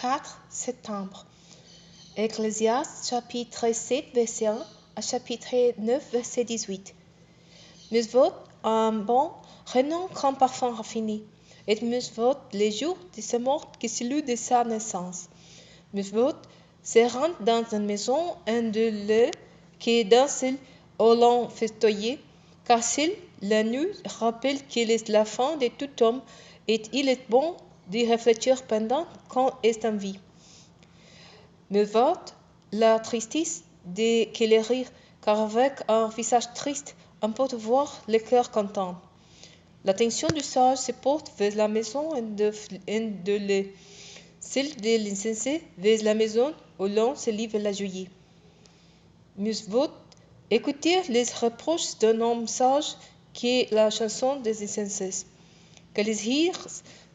4 septembre. Ecclésiaste chapitre 7 verset 1 à chapitre 9 verset 18. Mieux vaut un bon renom qu'un parfum raffiné, et mieux vaut les jours de sa mort que celui de sa naissance. Mieux vaut se rendre dans une maison de lieu que dans celle où l'on festoyait, car celle la nuit rappelle qu'il est la fin de tout homme, et il est bon d'y réfléchir pendant qu'on est en vie. Mieux vaut la tristesse que le rire, car avec un visage triste, on peut voir le cœur content. L'attention du sage se porte vers la maison de lait, celle de l'insensé vers la maison où l'on se livre la joie. Mieux vaut écouter les reproches d'un homme sage que la chanson des insensés, que les rires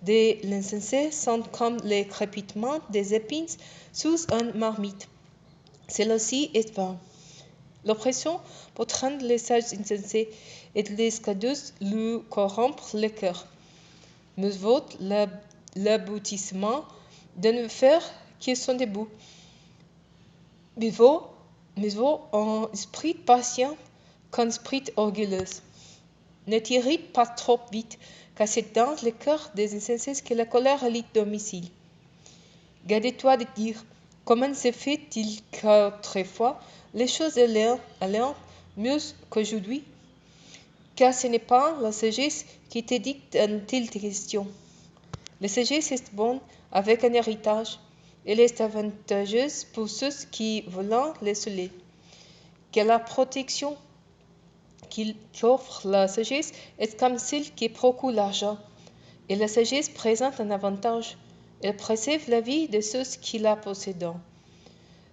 de l'insensé sont comme le crépitement des épines sous une marmite. Celle-ci est vain. L'oppression peut rendre les sages insensés et les cadeaux lui corrompre le cœur. Mieux vaut l'aboutissement d'un fer qui sont debout. Mieux vaut un esprit patient qu'un esprit orgueilleux. Ne t'irrite pas trop vite, car c'est dans le cœur des insensés que la colère a domicile. Garde-toi de dire comment se fait-il qu'autrefois les choses allaient mieux qu'aujourd'hui, car ce n'est pas la sagesse qui te dicte une telle question. La sagesse est bonne avec un héritage. Elle est avantageuse pour ceux qui veulent le soleil. Que la protection qu'offre la sagesse est comme celle qui procure l'argent. Et la sagesse présente un avantage. Elle préserve la vie de ceux qui la possèdent.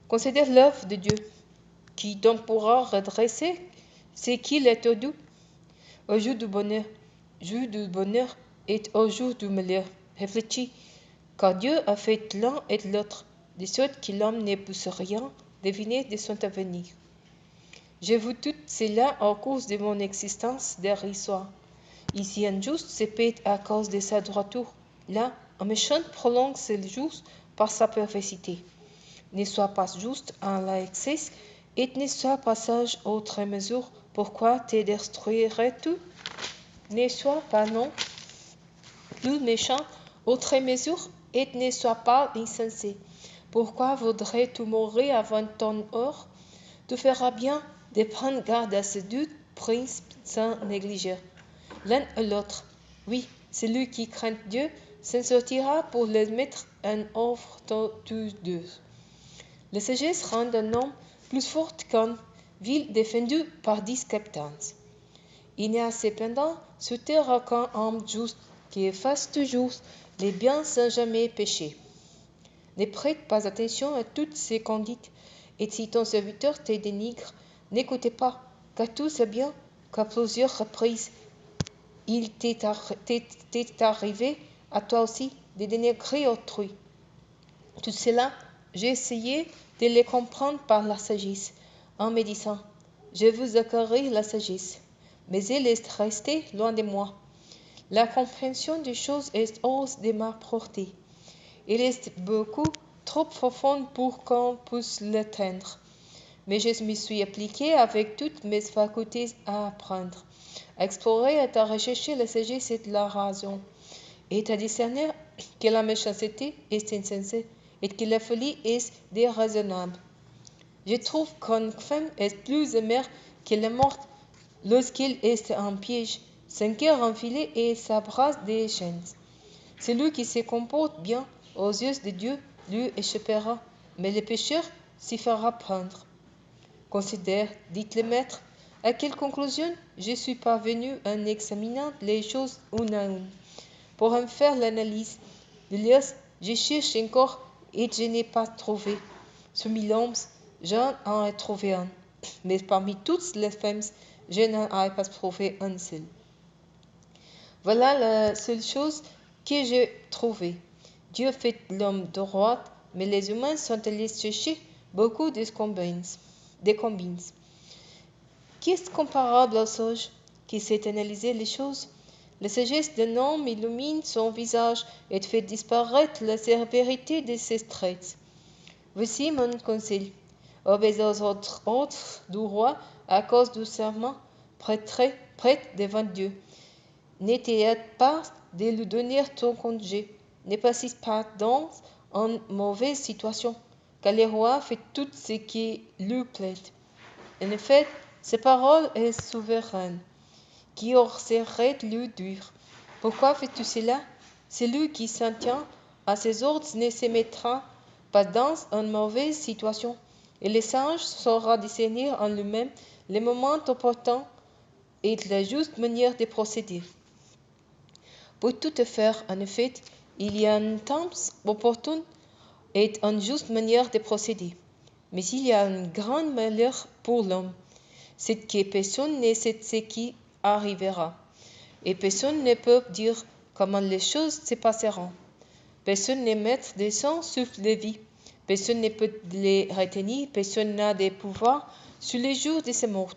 Considère l'œuvre de Dieu, qui donc pourra redresser ce qu'il est au doux, au jour du bonheur et au jour du malheur. Réfléchis, car Dieu a fait l'un et l'autre, de sorte que l'homme ne puisse rien deviner de son avenir. J'ai vu tout cela au cours de mon existence dérisoire. Ici, un juste se pète à cause de sa droiture. Là, un méchant prolonge ses jours par sa perversité. Ne sois pas juste en l'excès et ne sois pas sage outre mesure. Pourquoi te détruirais-tu? Ne sois pas non plus méchant outre mesure et ne sois pas insensé. Pourquoi voudrais-tu mourir avant ton heure? Tu feras bien de prendre garde à ces deux princes sans négliger l'un et l'autre. Oui, celui qui craint Dieu s'en sortira pour les mettre en œuvre tous deux. La sagesse rend un homme plus fort qu'une ville défendue par 10 capitaines. Il n'y a cependant sur terre qu'un homme juste qui efface toujours les biens sans jamais pécher. Ne prête pas attention à toutes ces conduites, et si ton serviteur te dénigre, n'écoute pas, car tu sais bien qu'à plusieurs reprises, il t'est arrivé à toi aussi de dénigrer autrui. Tout cela, j'ai essayé de le comprendre par la sagesse, en me disant, je vous acquérir la sagesse, mais elle est restée loin de moi. La compréhension des choses est hors de ma portée. Elle est beaucoup trop profonde pour qu'on puisse l'atteindre. Mais je me suis appliqué avec toutes mes facultés à apprendre, à explorer et à rechercher la sagesse et la raison, et à discerner que la méchanceté est insensée et que la folie est déraisonnable. Je trouve qu'une femme est plus amère que la mort lorsqu'elle est en piège, son cœur enfilé et s'abrace des chaînes. Celui qui se comporte bien aux yeux de Dieu lui échappera, mais le pécheur s'y fera prendre. Considère, dit le maître, à quelle conclusion je suis parvenu en examinant les choses une à une. Pour en faire l'analyse, je cherche encore et je n'ai pas trouvé. Sur 1000 hommes, j'en ai trouvé un, mais parmi toutes les femmes, je n'en ai pas trouvé un seul. Voilà la seule chose que j'ai trouvée. Dieu fait l'homme droit, mais les humains sont allés chercher beaucoup de combines. Qui est comparable au sage qui sait analyser les choses? La sagesse d'un homme illumine son visage et fait disparaître la sévérité de ses traits. Voici mon conseil. Obéis aux ordres du roi à cause du serment prêt devant Dieu. N'étais pas de lui donner ton congé. Ne passe pas dans une mauvaise situation, car le roi fait tout ce qui lui plaît. En effet, sa parole est souveraine. Qui oserait lui dire: pourquoi fais-tu cela? Celui qui s'en tient à ses ordres ne se mettra pas dans une mauvaise situation, et le sage saura discerner en lui-même les moments opportuns et la juste manière de procéder. Pour tout faire, en effet, il y a un temps opportun et une juste manière de procéder. Mais il y a un grand malheur pour l'homme, c'est que personne ne sait ce qui arrivera, et personne ne peut dire comment les choses se passeront. Personne n'est maître des sangs sur les vies, personne ne peut les retenir, personne n'a de pouvoir sur les jours de sa mort.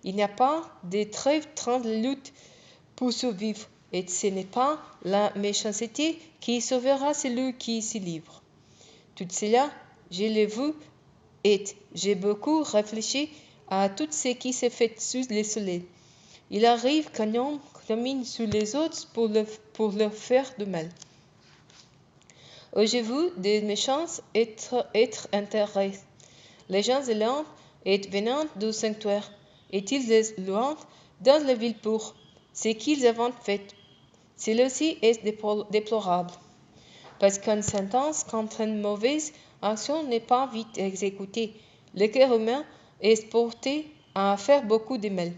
Il n'y a pas de trêve dans la lutte pour survivre, et ce n'est pas la méchanceté qui sauvera celui qui s'y livre. Tout cela, je l'ai vu et j'ai beaucoup réfléchi à tout ce qui se fait sous le soleil. Il arrive qu'un homme domine sur les autres pour leur faire du mal. J'ai vu des méchants être enterrés. Les gens élèves et venant du sanctuaire, et ils les louent dans la ville pour ce qu'ils avaient fait. Cela-ci est déplorable, parce qu'une sentence contre une mauvaise action n'est pas vite exécutée. Le cœur humain est porté à faire beaucoup de mal.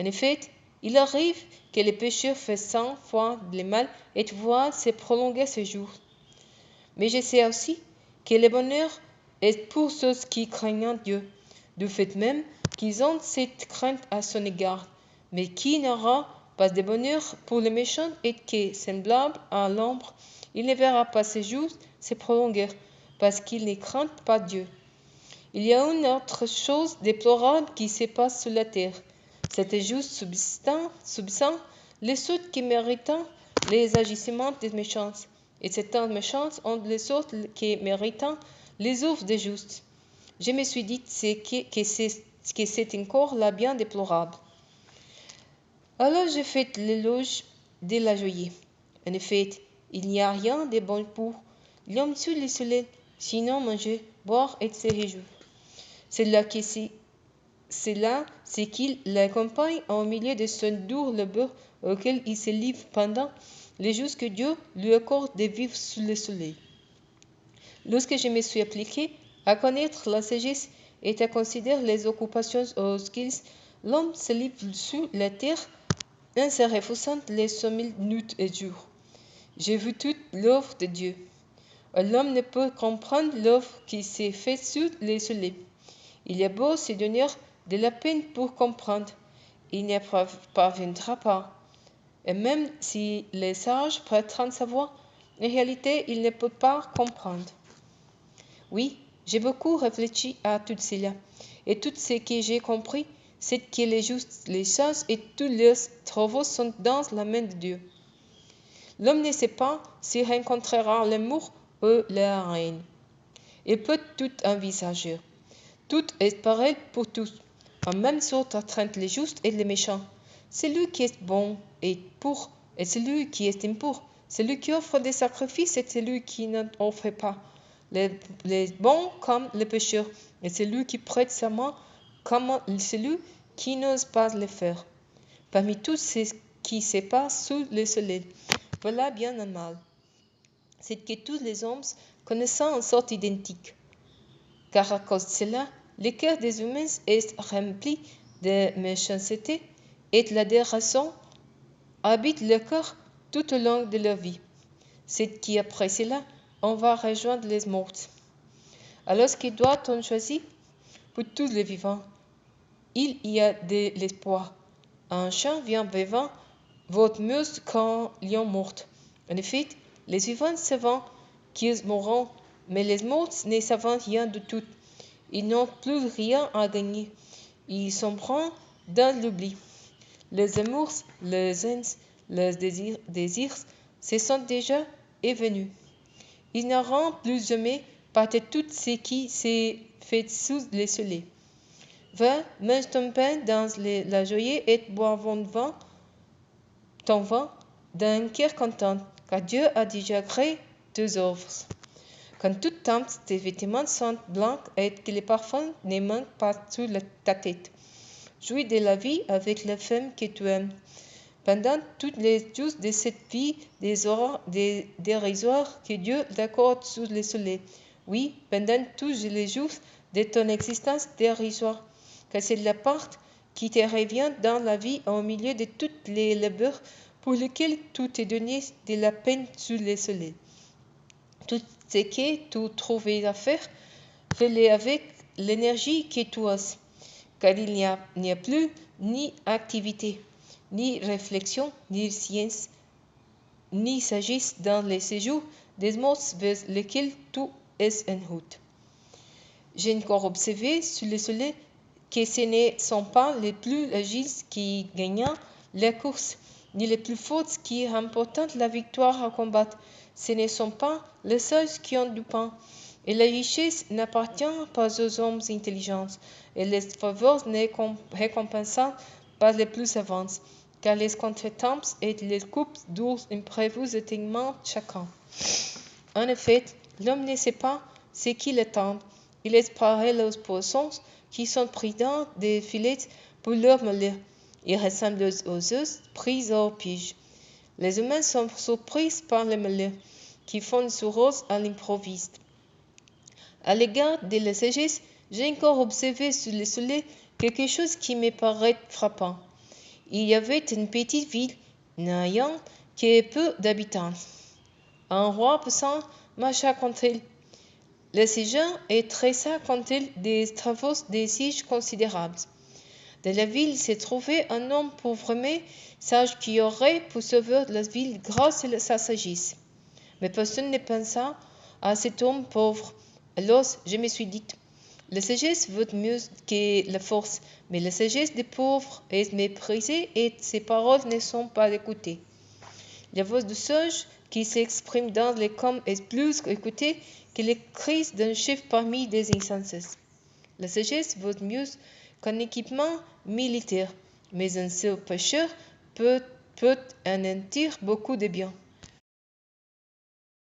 En effet, il arrive que le pécheur fasse 100 fois le mal et voit se prolonger ses jours. Mais je sais aussi que le bonheur est pour ceux qui craignent Dieu, du fait même qu'ils ont cette crainte à son égard, mais qui n'aura pas de bonheur pour les méchants et que, semblable à l'ombre, il ne verra pas ses jours se prolonger, parce qu'il ne craint pas Dieu. Il y a une autre chose déplorable qui se passe sur la terre. C'est juste subsistant les sortes qui méritent les agissements des méchants, et certains méchants ont les sortes qui méritent les œuvres des justes. Je me suis dit que c'est encore là bien déplorable. Alors j'ai fait l'éloge de la joie. En effet, il n'y a rien de bon pour l'homme sur le soleil, sinon manger, boire et se réjouir. C'est là c'est qu'il l'accompagne au milieu de son dur labeur auquel il se livre pendant les jours que Dieu lui accorde de vivre sous le soleil. Lorsque je me suis appliqué à connaître la sagesse et à considérer les occupations auxquelles l'homme se livre sur la terre, en se refusant les 100 000 nuits et jours, j'ai vu toute l'œuvre de Dieu. L'homme ne peut comprendre l'œuvre qui s'est faite sur le soleil. Il y a beau se donner de la peine pour comprendre, il n'y parviendra pas. Et même si les sages prétendent savoir, en réalité, il ne peut pas comprendre. Oui, j'ai beaucoup réfléchi à tout cela, et tout ce que j'ai compris, c'est que les justes, les sages et tous leurs travaux sont dans la main de Dieu. L'homme ne sait pas s'il rencontrera l'amour ou la haine. Il peut tout envisager. Tout est pareil pour tous, en même sorte entre les justes et les méchants. Celui qui est bon est pur, et celui qui est impur. Celui qui offre des sacrifices et celui qui n'en offre pas. Les bons comme les pécheurs, et celui qui prête sa main comme celui qui n'ose pas le faire. Parmi tout ce qui se passe sous le soleil, voilà bien un mal. C'est que tous les hommes connaissent une sorte identique. Car à cause de cela, le cœur des humains est rempli de méchanceté et la déraison habite le cœur tout au long de leur vie. C'est qu'après cela, on va rejoindre les morts. Alors que doit-on choisir? Pour tous les vivants, il y a de l'espoir. Un chien vient vivant vaut mieux qu'un lion mort. En effet, les vivants savent qu'ils mourront, mais les morts ne savent rien de tout. Ils n'ont plus rien à gagner. Ils sombrent dans l'oubli. Les amours, les haines, leurs désirs se sont déjà évenus. Ils n'auront plus jamais parté tout ce qui s'est fait sous le soleil. Va, mange ton pain dans la joie et bois ton vin d'un cœur content, car Dieu a déjà créé tes œuvres. Quand tu tempes, tes vêtements sont blancs et que les parfums ne manquent pas sur ta tête. Jouis de la vie avec la femme que tu aimes. Pendant tous les jours de cette vie dérisoire que Dieu t'accorde sous le soleil. Oui, pendant tous les jours de ton existence dérisoire, car c'est la part qui te revient dans la vie au milieu de tous les labeurs pour lesquels tu t'es donné de la peine sous le soleil. Tout ce que tu trouves à faire, fais-le avec l'énergie que tu as, car il n'y a plus ni activité, ni réflexion, ni science, ni sagesse dans les séjours des mots vers lesquels tu es en route. J'ai encore observé sur le soleil que ce ne sont pas les plus agiles qui gagnent la course, ni les plus forts qui remportent la victoire à combattre. Ce ne sont pas les sages qui ont du pain. Et la richesse n'appartient pas aux hommes intelligents, et les faveurs ne récompensent pas les plus savants, car les contretemps et les coupes d'ours imprévues éteignent chacun. En effet, l'homme ne sait pas ce qu'il attend. Il est pareil aux poissons qui sont pris dans des filets pour leur malheur. Il ressemble aux œufs pris au piège. Les humains sont surpris par les malheurs qui font sur eux à l'improviste. À l'égard de la sagesse, j'ai encore observé sur le soleil quelque chose qui me paraît frappant. Il y avait une petite ville n'ayant que peu d'habitants. Un roi puissant marcha contre elle. Le sergent tressa contre elle des travaux de siège considérables. Dans la ville se trouvait un homme pauvre mais sage qui aurait pu sauver la ville grâce à sa sagesse. Mais personne ne pensa à cet homme pauvre. Alors je me suis dit, la sagesse vaut mieux que la force, mais la sagesse des pauvres est méprisée et ses paroles ne sont pas écoutées. La voix du sage qui s'exprime dans les camps est plus écoutée que les cris d'un chef parmi des insensés. La sagesse vaut mieux qu'un équipement militaire, mais un seul pécheur peut anéantir beaucoup de biens.